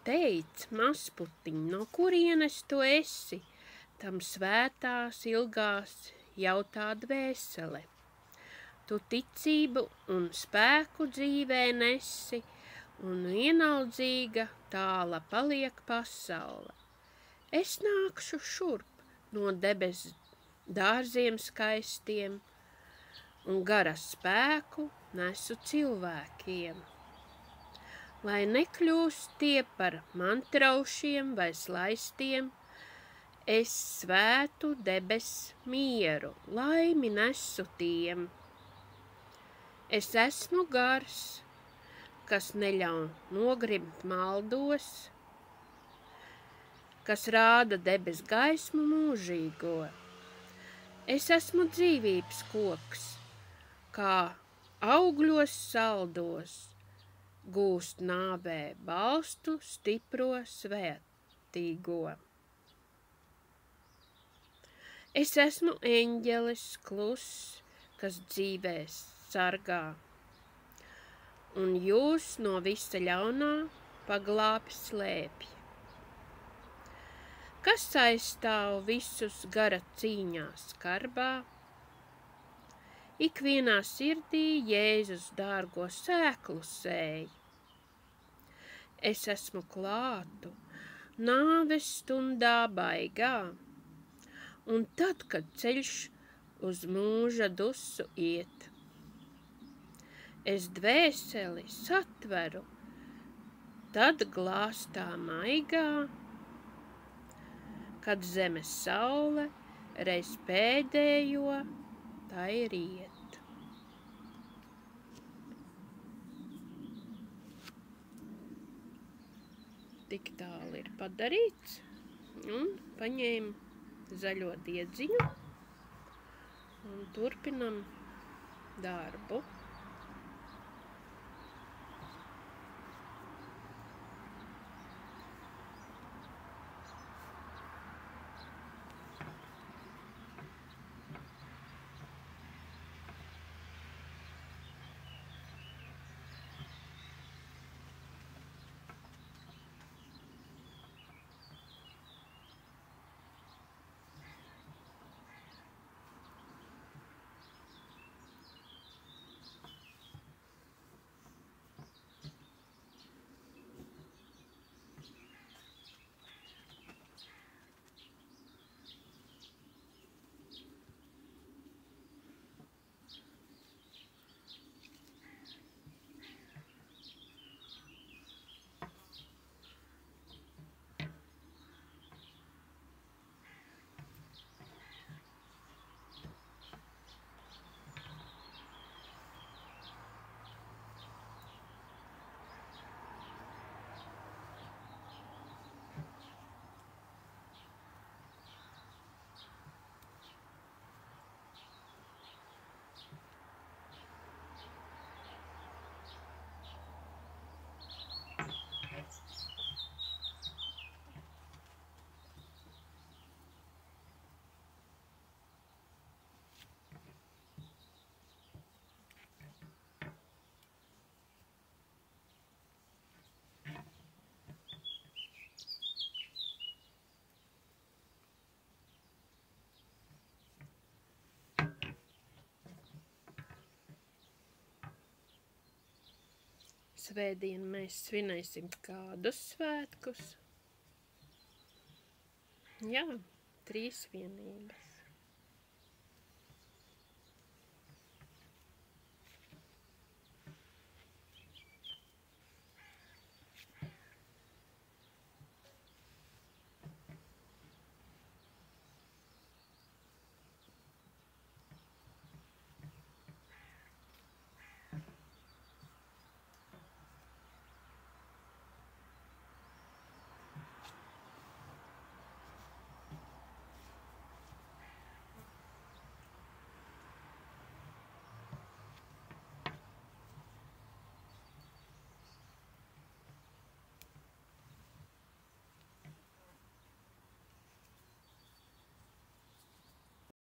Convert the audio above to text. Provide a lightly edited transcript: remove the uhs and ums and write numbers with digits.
Teic, mazputiņ, no kurienes tu esi? Tam svētās ilgās jautā dvēsele. Tu ticību un spēku dzīvē nesi, un vienaldzīga tāla paliek pasaule. Es nākšu šurp no debes dārziem skaistiem, un gara spēku nesu cilvēkiem. Lai nekļūst tie par mantraušiem vai slaistiem, es svētu debes mieru, laimi nesu tiem. Es esmu gars, kas neļauj nogrimt maldos, kas rāda debes gaismu mūžīgo. Es esmu dzīvības koks, kā augļos saldos, gūst nāvē balstu stipro svētīgo. Es esmu eņģelis kluss, kas dzīvēs sargā, un jūs no visa ļaunā paglābi slēpj. Kas aizstāv visus gara cīņā skarbā? Ikvienā sirdī Jēzus dārgo sēklu sēj. Es esmu klātu nāves stundā baigā, un tad, kad ceļš uz mūža dusu iet. Es dvēseli satveru, tad glāstā maigā, kad zemes saule reiz pēdējo tai riet. Tik tālu ir padarīts, un paņēmu zaļo diedziņu un turpinam darbu. Svētdien mēs svinēsim kādus svētkus? Jā, trīsvienības.